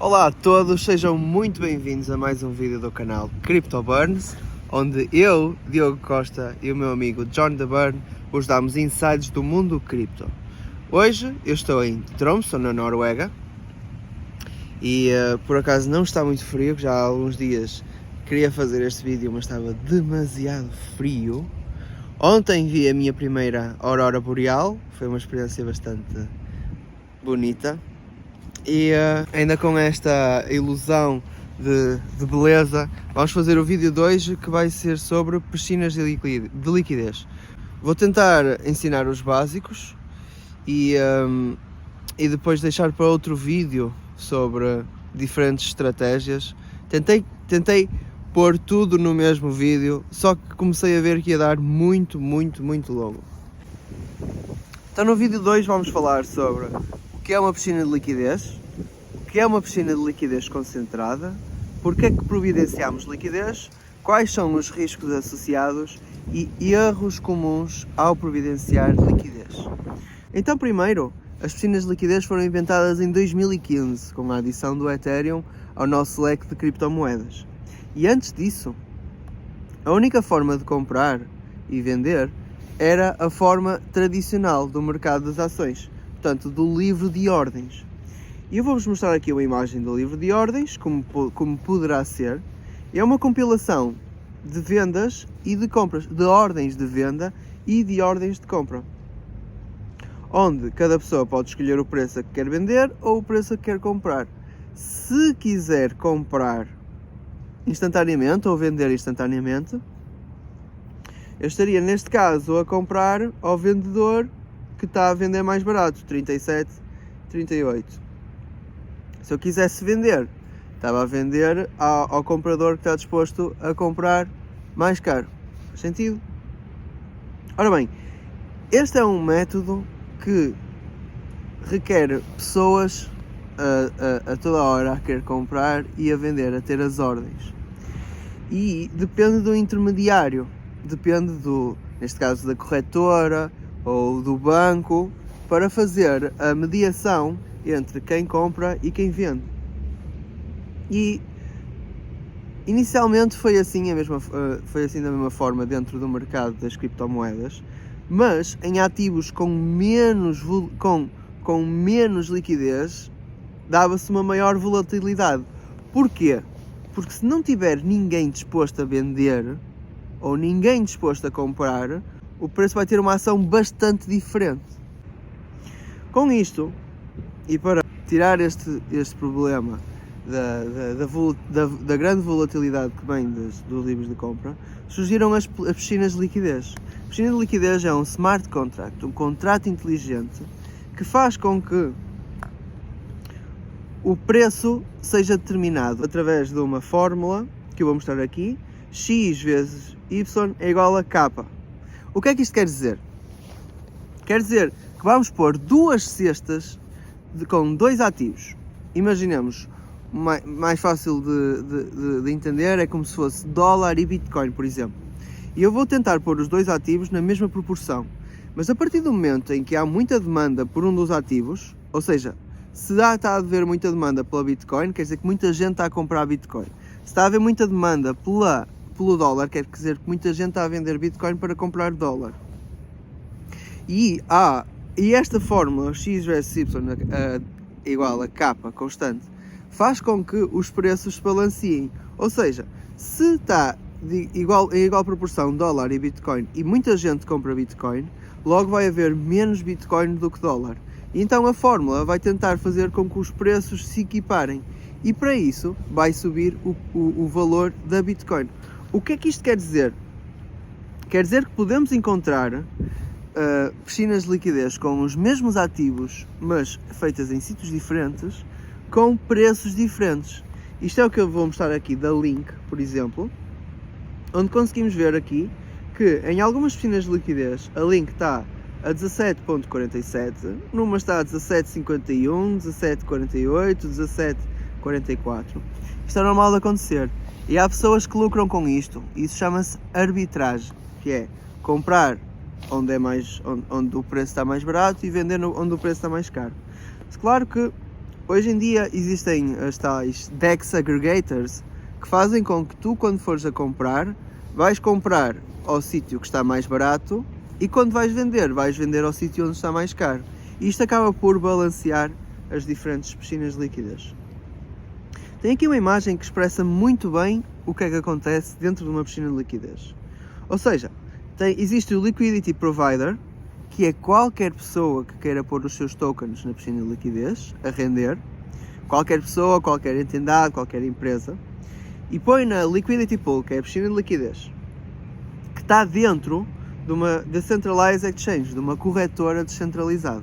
Olá a todos, sejam muito bem-vindos a mais um vídeo do canal Crypto Burns, onde eu, Diogo Costa e o meu amigo John The Burn vos damos insights do mundo cripto. Hoje eu estou em Tromsø, na Noruega, e por acaso não está muito frio, já há alguns dias queria fazer este vídeo, mas estava demasiado frio. Ontem vi a minha primeira aurora boreal, foi uma experiência bastante bonita. E ainda com esta ilusão de beleza, vamos fazer o vídeo de hoje que vai ser sobre piscinas de liquidez. Vou tentar ensinar os básicos e depois deixar para outro vídeo sobre diferentes estratégias. Tentei pôr tudo no mesmo vídeo, só que comecei a ver que ia dar muito longo. Então no vídeo de hoje vamos falar sobre o que é uma piscina de liquidez, o que é uma piscina de liquidez concentrada, porque é que providenciamos liquidez, quais são os riscos associados e erros comuns ao providenciar liquidez. Então primeiro, as piscinas de liquidez foram inventadas em 2015, com a adição do Ethereum ao nosso leque de criptomoedas. E antes disso, a única forma de comprar e vender era a forma tradicional do mercado das ações, portanto do livro de ordens. E eu vou-vos mostrar aqui uma imagem do livro de ordens, como poderá ser. É uma compilação de vendas e de compras, de ordens de venda e de ordens de compra, onde cada pessoa pode escolher o preço a que quer vender ou o preço a que quer comprar. Se quiser comprar instantaneamente ou vender instantaneamente, eu estaria neste caso a comprar ao vendedor que está a vender mais barato, 37,38. Se eu quisesse vender, estava a vender ao comprador que está disposto a comprar mais caro. Faz sentido? Ora bem, este é um método que requer pessoas a toda hora a querer comprar e a vender, a ter as ordens. E depende do intermediário, depende neste caso da corretora ou do banco, para fazer a mediação entre quem compra e quem vende. E inicialmente foi assim da mesma forma dentro do mercado das criptomoedas, mas em ativos com menos liquidez dava-se uma maior volatilidade. Porquê? Porque se não tiver ninguém disposto a vender ou ninguém disposto a comprar, o preço vai ter uma ação bastante diferente. Com isto, e para tirar este problema da grande volatilidade que vem dos livros de compra, surgiram as piscinas de liquidez. A piscina de liquidez é um smart contract, um contrato inteligente que faz com que o preço seja determinado através de uma fórmula que eu vou mostrar aqui. X vezes Y é igual a K. O que é que isto quer dizer? Quer dizer que vamos pôr duas cestas com dois ativos. Imaginemos, mais fácil de entender, é como se fosse dólar e Bitcoin, por exemplo. E eu vou tentar pôr os dois ativos na mesma proporção. Mas a partir do momento em que há muita demanda por um dos ativos, ou seja, se está a haver muita demanda pela Bitcoin, quer dizer que muita gente está a comprar Bitcoin. Se está a haver muita demanda pelo dólar, quer dizer que muita gente está a vender Bitcoin para comprar dólar. E esta fórmula, X vezes Y igual a K constante, faz com que os preços se balanciem. Ou seja, se está em igual proporção dólar e Bitcoin e muita gente compra Bitcoin, logo vai haver menos Bitcoin do que dólar. Então a fórmula vai tentar fazer com que os preços se equiparem. E para isso vai subir o valor da Bitcoin. O que é que isto quer dizer? Quer dizer que podemos encontrar piscinas de liquidez com os mesmos ativos, mas feitas em sítios diferentes, com preços diferentes. Isto é o que eu vou mostrar aqui da Link, por exemplo, onde conseguimos ver aqui que em algumas piscinas de liquidez a Link está a 17,47, numa está a 17,51, 17,48, 17,44. Isto é normal de acontecer. E há pessoas que lucram com isto. Isso chama-se arbitragem, que é comprar onde o preço está mais barato e vender onde o preço está mais caro. Claro que Hoje em dia existem as tais DEX aggregators que fazem com que tu, quando fores a comprar, vais comprar ao sítio que está mais barato e quando vais vender ao sítio onde está mais caro. E isto acaba por balancear as diferentes piscinas de liquidez. Tem aqui uma imagem que expressa muito bem o que é que acontece dentro de uma piscina de liquidez. Ou seja, existe o Liquidity Provider, que é qualquer pessoa que queira pôr os seus tokens na piscina de liquidez a render, qualquer pessoa, qualquer entidade, qualquer empresa, e põe na Liquidity Pool, que é a piscina de liquidez, que está dentro de uma Decentralized Exchange, de uma corretora descentralizada.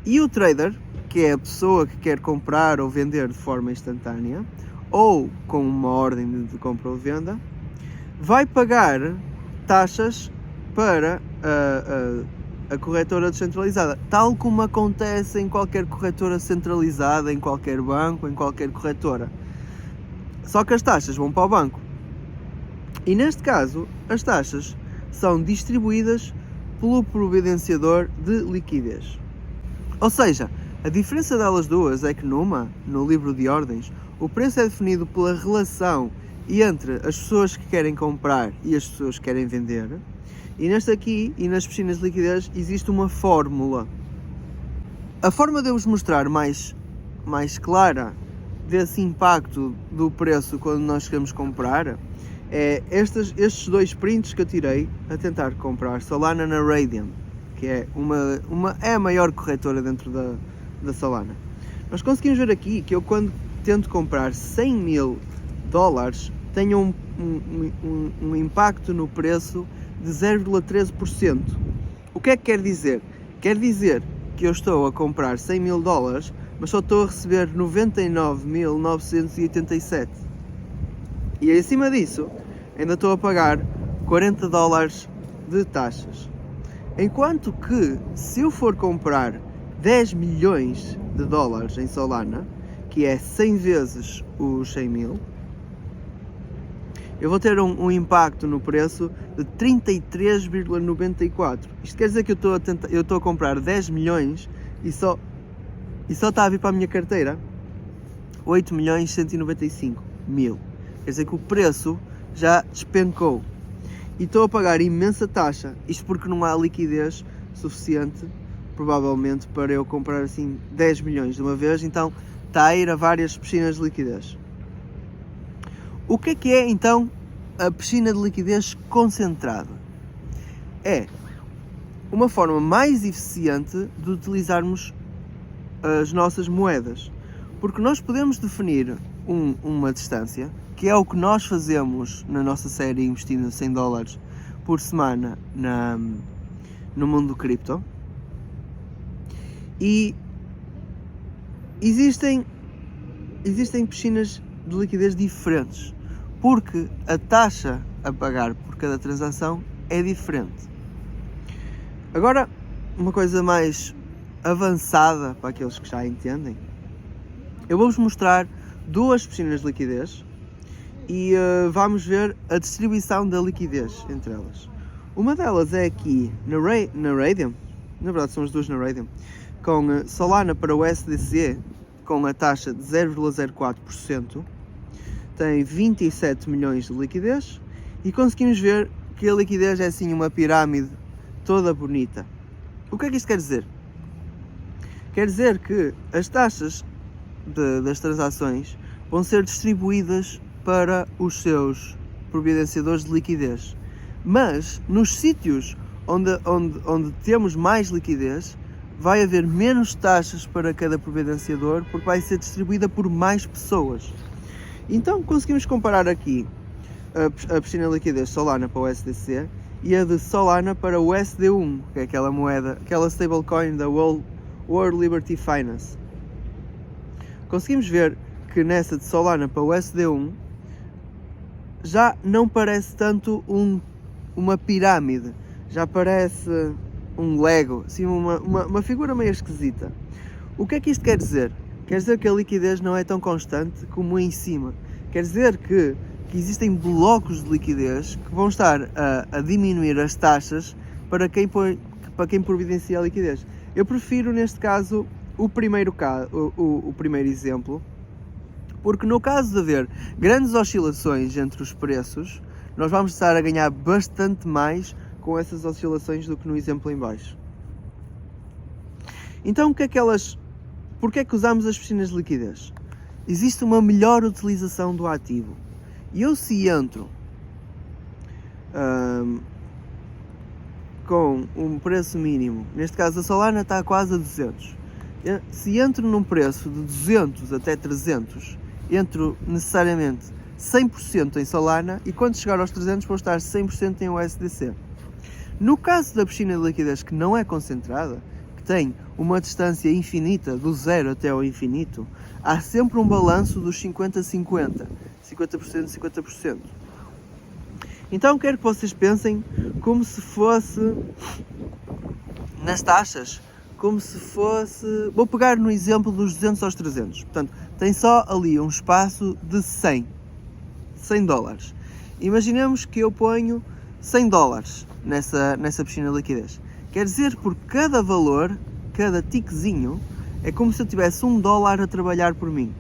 E o trader, que é a pessoa que quer comprar ou vender de forma instantânea, ou com uma ordem de compra ou venda, vai pagar taxas para a corretora descentralizada, tal como acontece em qualquer corretora centralizada, em qualquer banco, em qualquer corretora. Só que as taxas vão para o banco. E neste caso, as taxas são distribuídas pelo providenciador de liquidez. Ou seja, a diferença delas duas é que no livro de ordens, o preço é definido pela relação entre as pessoas que querem comprar e as pessoas que querem vender. E neste aqui, e nas piscinas de liquidez, existe uma fórmula. A forma de eu vos mostrar mais clara desse impacto do preço quando nós queremos comprar é estes dois prints que eu tirei a tentar comprar Solana na Raydium, que é é a maior corretora dentro da Solana. Nós conseguimos ver aqui que eu, quando tento comprar 100 mil dólares, tenho um impacto no preço de 0,13%. O que é que quer dizer? Quer dizer que eu estou a comprar 100 mil dólares, mas só estou a receber 99.987. E acima disso, ainda estou a pagar 40 dólares de taxas. Enquanto que, se eu for comprar 10 milhões de dólares em Solana, que é 100 vezes os 100 mil, eu vou ter um impacto no preço de 33,94. Isto quer dizer que eu estou a comprar 10 milhões e só está a vir para a minha carteira 8.195.000. Quer dizer que o preço já despencou. E estou a pagar imensa taxa. Isto porque não há liquidez suficiente, provavelmente, para eu comprar assim 10 milhões de uma vez. Então está a ir a várias piscinas de liquidez. O que é então a piscina de liquidez concentrada? É uma forma mais eficiente de utilizarmos as nossas moedas, porque nós podemos definir uma distância, que é o que nós fazemos na nossa série investindo 100 dólares por semana no mundo do cripto, e existem piscinas de liquidez diferentes, porque a taxa a pagar por cada transação é diferente. Agora, uma coisa mais avançada para aqueles que já entendem, eu vou-vos mostrar duas piscinas de liquidez e vamos ver a distribuição da liquidez entre elas. Uma delas é aqui na Raydium, na verdade são as duas na Raydium, com Solana para o USDC com a taxa de 0,04%, tem 27 milhões de liquidez e conseguimos ver que a liquidez é assim uma pirâmide toda bonita. O que é que isto quer dizer? Quer dizer que as taxas das transações vão ser distribuídas para os seus providenciadores de liquidez, mas nos sítios onde temos mais liquidez vai haver menos taxas para cada providenciador, porque vai ser distribuída por mais pessoas. Então conseguimos comparar aqui a piscina de liquidez Solana para o USDC e a de Solana para o USD1, que é aquela moeda, aquela stablecoin da World Liberty Finance. Conseguimos ver que nessa de Solana para o USD1 já não parece tanto uma pirâmide, já parece um Lego, assim uma figura meio esquisita. O que é que isto quer dizer? Quer dizer que a liquidez não é tão constante como em cima. Quer dizer que existem blocos de liquidez que vão estar a diminuir as taxas para quem providencia a liquidez. Eu prefiro, neste caso, o primeiro exemplo, porque no caso de haver grandes oscilações entre os preços, nós vamos estar a ganhar bastante mais com essas oscilações do que no exemplo em baixo. Então, porque é que usamos as piscinas de liquidez? Existe uma melhor utilização do ativo. E eu, se entro com um preço mínimo, neste caso a Solana está quase a 200, se entro num preço de 200 até 300, entro necessariamente 100% em Solana, e quando chegar aos 300 vou estar 100% em USDC. No caso da piscina de liquidez que não é concentrada, que tem uma distância infinita, do zero até ao infinito, há sempre um balanço dos 50-50, 50%, 50%. Então quero que vocês pensem como se fosse nas taxas, como se fosse... Vou pegar no exemplo dos 200 aos 300. Portanto, tem só ali um espaço de 100 dólares. Imaginemos que eu ponho 100 dólares nessa piscina de liquidez. Quer dizer, por cada valor, cada tiquezinho, é como se eu tivesse $1 a trabalhar por mim.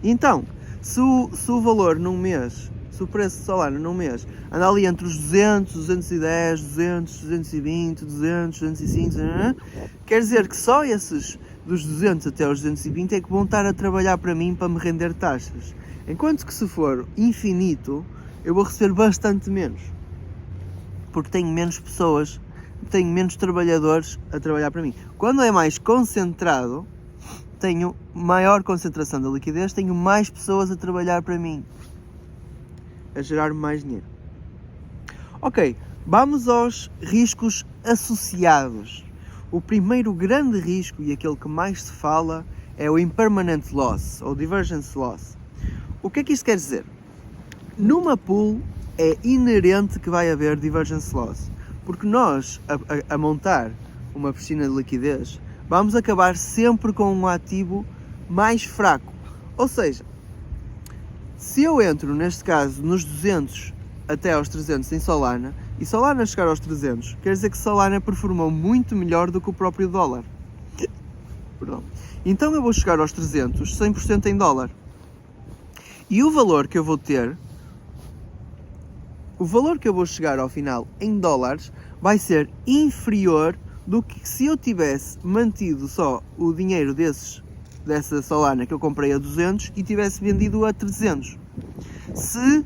Então, se o valor num mês, se o preço de Solana num mês anda ali entre os 200, 210, 200, 220, 200, 205, quer dizer que só esses dos 200 até aos 220 é que vão estar a trabalhar para mim para me render taxas. Enquanto que se for infinito, eu vou receber bastante menos. Porque tenho menos pessoas, tenho menos trabalhadores a trabalhar para mim. Quando é mais concentrado, tenho maior concentração da liquidez, tenho mais pessoas a trabalhar para mim, a gerar mais dinheiro. Ok, vamos aos riscos associados. O primeiro grande risco, e aquele que mais se fala, é o impermanent loss, ou divergence loss. O que é que isto quer dizer? Numa pool é inerente que vai haver divergence loss, porque nós, a montar uma piscina de liquidez, vamos acabar sempre com um ativo mais fraco. Ou seja, se eu entro, neste caso, nos 200 até aos 300 em Solana, e Solana chegar aos 300, quer dizer que Solana performou muito melhor do que o próprio dólar. Perdão. Então eu vou chegar aos 300, 100% em dólar. E o valor que eu vou ter, o valor que eu vou chegar ao final em dólares, vai ser inferior do que se eu tivesse mantido só o dinheiro dessa Solana que eu comprei a 200 e tivesse vendido a 300. Se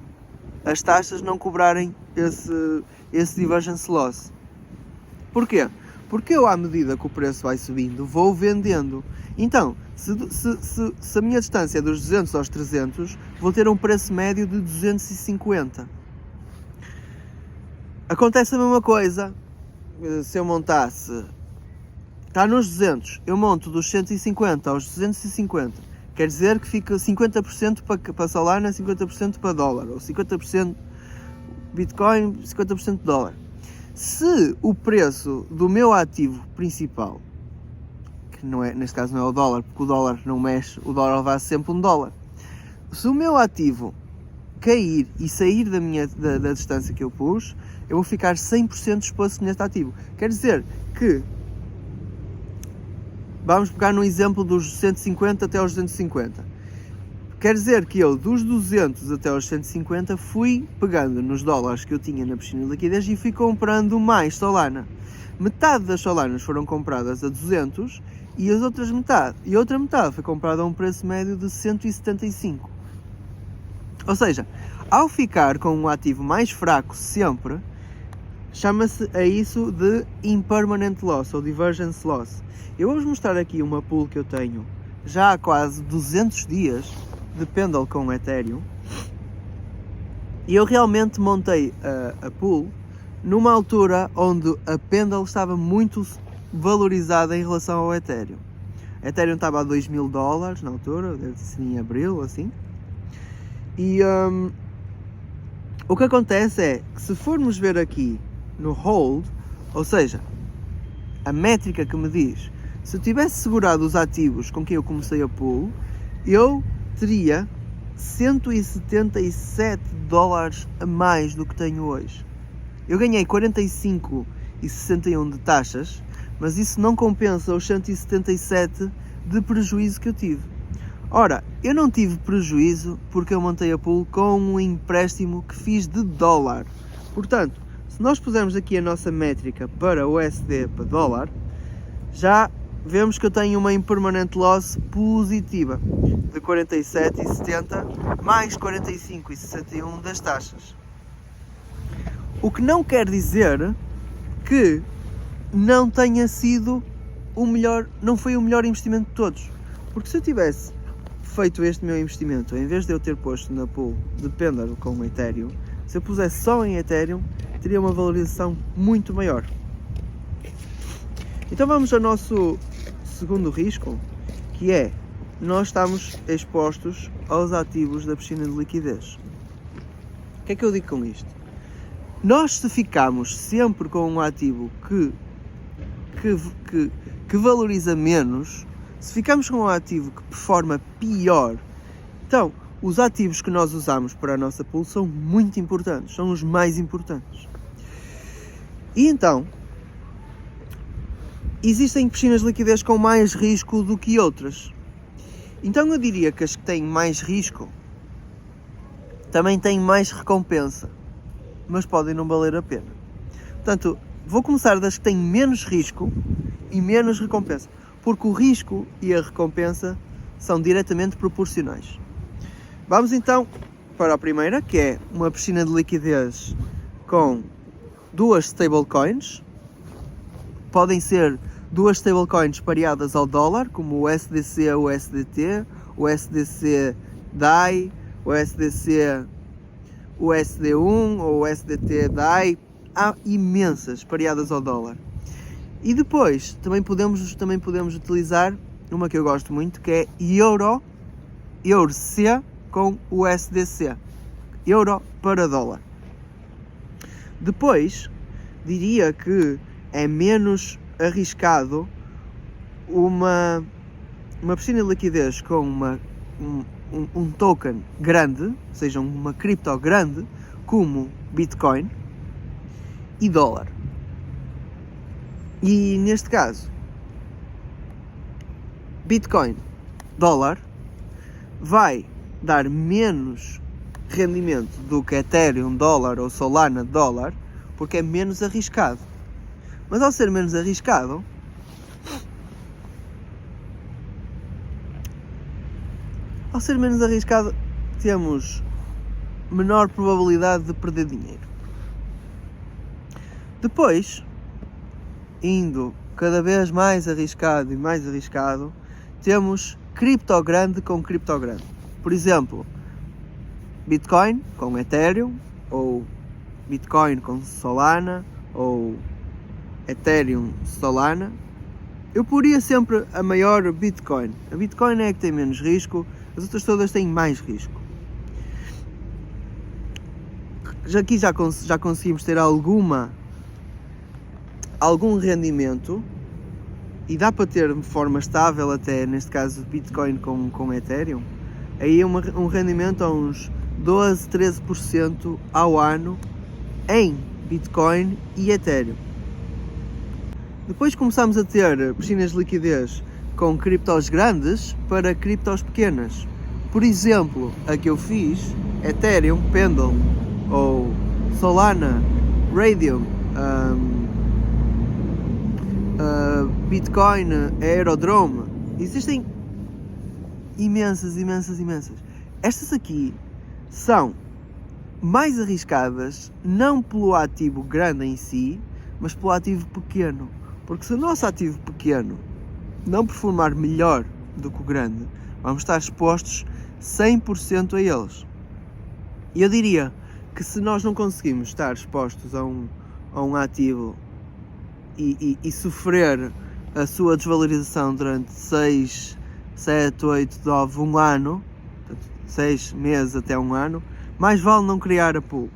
as taxas não cobrarem esse divergence loss. Porquê? Porque eu, à medida que o preço vai subindo, vou vendendo. Então, se a minha distância é dos 200 aos 300, vou ter um preço médio de 250. Acontece a mesma coisa se eu montasse... Está nos 200, eu monto dos 150 aos 250. Quer dizer que fica 50% para Solana, 50% para dólar. Ou 50% Bitcoin, 50% dólar. Se o preço do meu ativo principal, que não é, neste caso não é o dólar, porque o dólar não mexe, o dólar vai sempre $1. Se o meu ativo cair e sair da distância que eu pus, eu vou ficar 100% exposto neste ativo. Quer dizer que, vamos pegar no exemplo dos 150 até aos 250. Quer dizer que eu, dos 200 até aos 150, fui pegando nos dólares que eu tinha na piscina de liquidez e fui comprando mais Solana. Metade das Solanas foram compradas a 200 e a outra metade foi comprada a um preço médio de 175. Ou seja, ao ficar com um ativo mais fraco sempre, chama-se a isso de impermanent loss ou divergence loss. Eu vou-vos mostrar aqui uma pool que eu tenho já há quase 200 dias de Pendle com Ethereum, e eu realmente montei a pool numa altura onde a Pendle estava muito valorizada em relação ao Ethereum. A Ethereum estava a $2.000 na altura, deve ser em abril ou assim, e o que acontece é que se formos ver aqui no hold, ou seja, a métrica que me diz, se eu tivesse segurado os ativos com quem eu comecei a pool, eu teria $177 a mais do que tenho hoje. Eu ganhei 45,61 de taxas, mas isso não compensa os 177 de prejuízo que eu tive. Ora, eu não tive prejuízo porque eu montei a pool com um empréstimo que fiz de dólar. Portanto, se nós pusermos aqui a nossa métrica para USD para dólar, já vemos que eu tenho uma impermanent loss positiva de 47,70 mais 45,61 das taxas. O que não quer dizer que não tenha sido o melhor, não foi o melhor investimento de todos. Porque se eu tivesse feito este meu investimento, em vez de eu ter posto na pool de Pendle com o Ethereum, se eu pusesse só em Ethereum, teria uma valorização muito maior. Então vamos ao nosso segundo risco, que é, nós estamos expostos aos ativos da piscina de liquidez. O que é que eu digo com isto? Nós, se ficarmos sempre com um ativo que valoriza menos, se ficarmos com um ativo que performa pior, então os ativos que nós usamos para a nossa pool são muito importantes, são os mais importantes. E então, existem piscinas de liquidez com mais risco do que outras. Então eu diria que as que têm mais risco também têm mais recompensa, mas podem não valer a pena. Portanto, vou começar das que têm menos risco e menos recompensa, porque o risco e a recompensa são diretamente proporcionais. Vamos então para a primeira, que é uma piscina de liquidez com duas stablecoins. Podem ser duas stablecoins pareadas ao dólar, como o USDC, o USDT, o USDC DAI, o USDC USD1 ou USDT DAI. Há imensas pareadas ao dólar. E depois também podemos utilizar uma que eu gosto muito, que é EURC com USDC. Euro para dólar. Depois, diria que é menos arriscado uma piscina de liquidez com um token grande, ou seja, uma cripto grande, como Bitcoin e dólar. E neste caso, Bitcoin, dólar, vai dar menos rendimento do que Ethereum, dólar ou Solana, dólar, porque é menos arriscado. Mas ao ser menos arriscado, temos menor probabilidade de perder dinheiro. Depois, indo cada vez mais arriscado e mais arriscado, temos cripto grande com cripto grande. Por exemplo, Bitcoin com Ethereum, ou Bitcoin com Solana, ou Ethereum Solana. Eu poria sempre a maior Bitcoin. A Bitcoin é a que tem menos risco, as outras todas têm mais risco. Aqui já conseguimos ter algum rendimento, e dá para ter de forma estável até, neste caso, Bitcoin com Ethereum. Aí é um rendimento a uns 12, 13% ao ano em Bitcoin e Ethereum. Depois começamos a ter piscinas de liquidez com criptos grandes para criptos pequenas. Por exemplo, a que eu fiz, Ethereum, Pendle, ou Solana, Radium, Bitcoin, Aerodrome. Existem imensas. Estas aqui são mais arriscadas, não pelo ativo grande em si, mas pelo ativo pequeno. Porque se o nosso ativo pequeno não performar melhor do que o grande, vamos estar expostos 100% a eles. E eu diria que se nós não conseguimos estar expostos a um ativo e sofrer a sua desvalorização durante 6, 7, 8, 9, 1 ano, 6 meses até 1 ano, mais vale não criar a pool.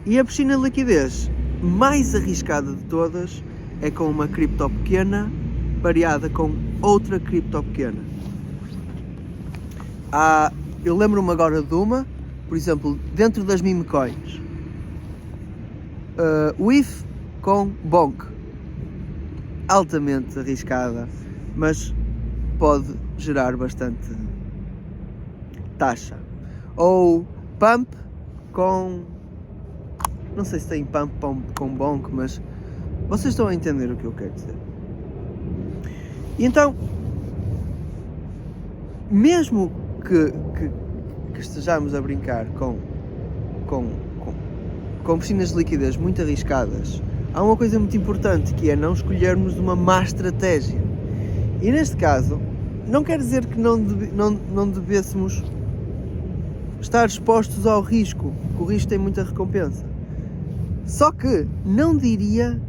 E a piscina de liquidez mais arriscada de todas é com uma cripto pequena pareada com outra cripto pequena. Eu lembro-me agora de uma, por exemplo, dentro das meme coins, WIF com Bonk, altamente arriscada, mas pode gerar bastante taxa. Ou pump com... não sei se tem pump com bonk, mas vocês estão a entender o que eu quero dizer. E então, mesmo que estejamos a brincar com piscinas de liquidez muito arriscadas, há uma coisa muito importante, que é não escolhermos uma má estratégia. E neste caso, não quer dizer que não devêssemos estar expostos ao risco, que o risco tem muita recompensa. Só que não diria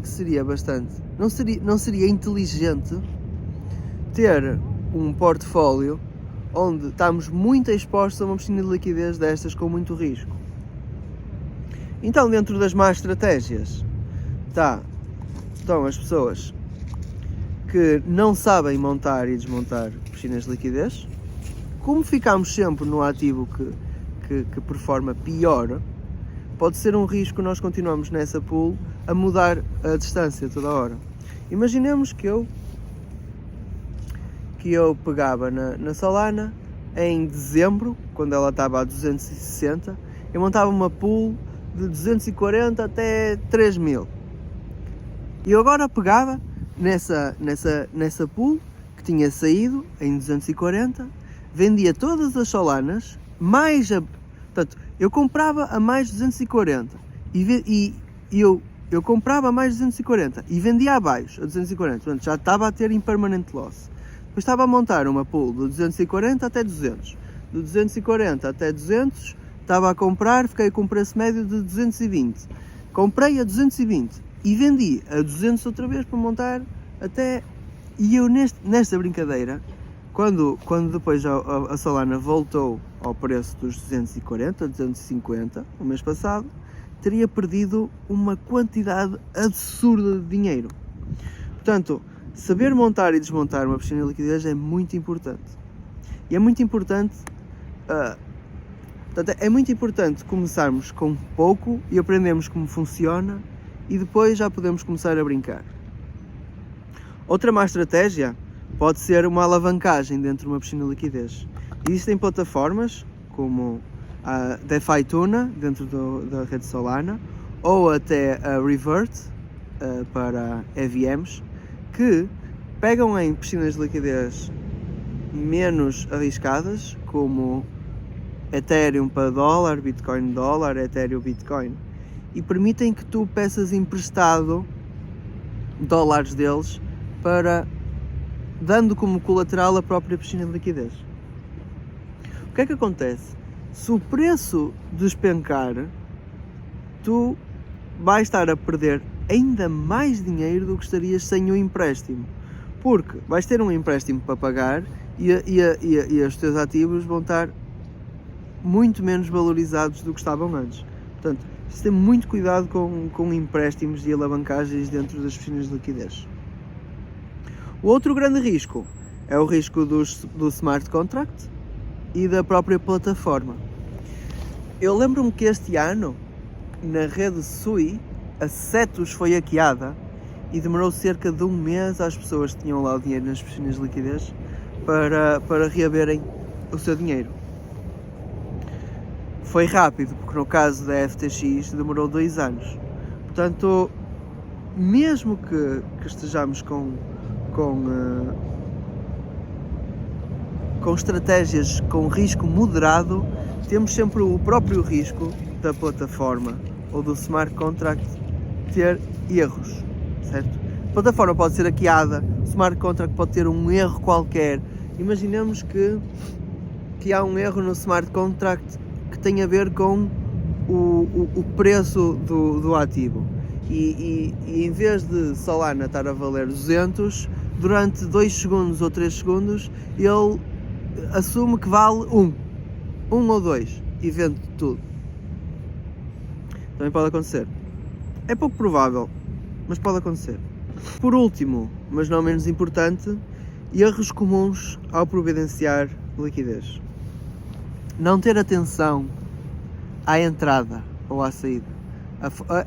que seria bastante, não seria inteligente ter um portfólio onde estamos muito expostos a uma piscina de liquidez destas com muito risco. Então, dentro das más estratégias estão as pessoas que não sabem montar e desmontar piscinas de liquidez. Como ficamos sempre no ativo que performa pior, pode ser um risco nós continuamos nessa pool a mudar a distância toda hora. Imaginemos que eu pegava na Solana em dezembro, quando ela estava a 260, eu montava uma pool de 240 até 3000. E eu agora pegava nessa pool que tinha saído em 240, vendia todas as Solanas, portanto, eu comprava a mais 240 eu comprava a mais 240 e vendia abaixo a 240, portanto já estava a ter impermanent loss. Depois estava a montar uma pool de 240 até 200, de 240 até 200 estava a comprar, fiquei com um preço médio de 220, comprei a 220 e vendi a 200 outra vez para montar até... E eu nesta brincadeira, quando depois a Solana voltou ao preço dos 240, 250, o mês passado, teria perdido uma quantidade absurda de dinheiro. Portanto, saber montar e desmontar uma piscina de liquidez é muito importante. E é muito importante, começarmos com pouco e aprendermos como funciona e depois já podemos começar a brincar. Outra má estratégia pode ser uma alavancagem dentro de uma piscina de liquidez. Existem plataformas como a DeFi Tuna, dentro da rede Solana, ou até a Revert, para EVMs, que pegam em piscinas de liquidez menos arriscadas, como Ethereum para dólar, Bitcoin dólar, Ethereum Bitcoin, e permitem que tu peças emprestado dólares deles dando como colateral a própria piscina de liquidez. O que é que acontece? Se o preço despencar, tu vais estar a perder ainda mais dinheiro do que estarias sem o empréstimo, porque vais ter um empréstimo para pagar e os teus ativos vão estar muito menos valorizados do que estavam antes. Portanto, se tem muito cuidado com empréstimos e alavancagens dentro das piscinas de liquidez. O outro grande risco é o risco do smart contract e da própria plataforma. Eu lembro-me que este ano, na rede Sui, a Cetus foi hackeada e demorou cerca de um mês às pessoas que tinham lá o dinheiro nas piscinas de liquidez para reaverem o seu dinheiro. Foi rápido, porque no caso da FTX demorou 2 anos. Portanto, mesmo que estejamos com estratégias com risco moderado, temos sempre o próprio risco da plataforma ou do smart contract ter erros, certo? A plataforma pode ser hackeada, o smart contract pode ter um erro qualquer. Imaginemos que há um erro no smart contract que tem a ver com o preço do ativo e em vez de Solana estar a valer 200, durante 2 segundos ou 3 segundos ele assume que vale 1 ou 2 e vende tudo. Também pode acontecer. É pouco provável, mas pode acontecer. Por último, mas não menos importante, erros comuns ao providenciar liquidez. Não ter atenção à entrada ou à saída.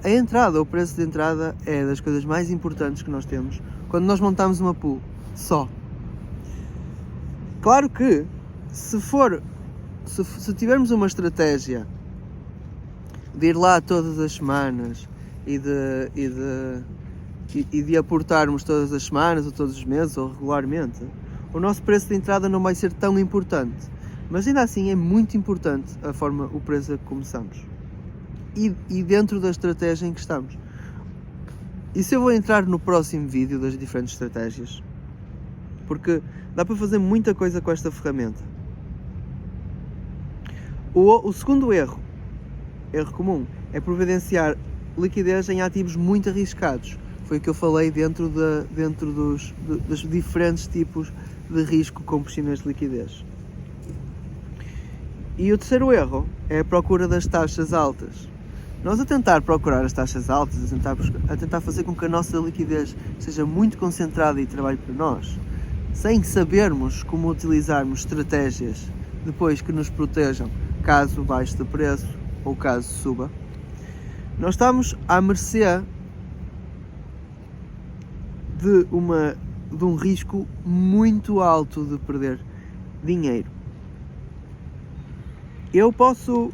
A entrada, o preço de entrada é das coisas mais importantes que nós temos quando nós montamos uma pool, só. Claro que se tivermos uma estratégia de ir lá todas as semanas e de aportarmos todas as semanas ou todos os meses ou regularmente, o nosso preço de entrada não vai ser tão importante. Mas ainda assim é muito importante o preço a que começamos e dentro da estratégia em que estamos. Isso eu vou entrar no próximo vídeo das diferentes estratégias, porque dá para fazer muita coisa com esta ferramenta. O segundo erro comum, é providenciar liquidez em ativos muito arriscados. Foi o que eu falei dentro dos diferentes tipos de risco com piscinas de liquidez. E o terceiro erro é a procura das taxas altas. Nós a tentar procurar as taxas altas, a tentar fazer com que a nossa liquidez seja muito concentrada e trabalhe para nós, sem sabermos como utilizarmos estratégias depois que nos protejam caso baixe de preço ou caso suba, nós estamos à mercê de um risco muito alto de perder dinheiro. Eu posso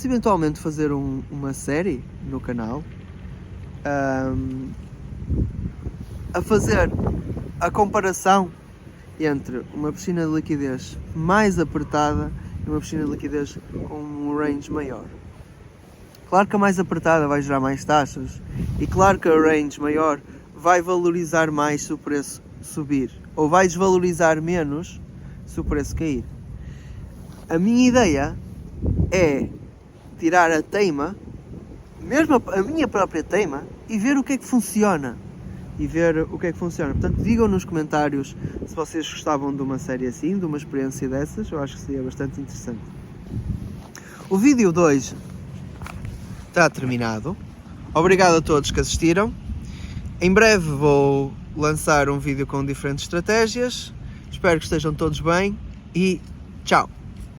eventualmente fazer uma série no canal a fazer a comparação entre uma piscina de liquidez mais apertada e uma piscina de liquidez com um range maior. Claro que a mais apertada vai gerar mais taxas e claro que a range maior vai valorizar mais se o preço subir ou vai desvalorizar menos se o preço cair. A minha ideia é tirar a teima, mesmo a minha própria teima, e ver o que é que funciona. Portanto, digam nos comentários se vocês gostavam de uma série assim, de uma experiência dessas. Eu acho que seria bastante interessante. O vídeo de hoje está terminado. Obrigado a todos que assistiram. Em breve vou lançar um vídeo com diferentes estratégias. Espero que estejam todos bem e tchau!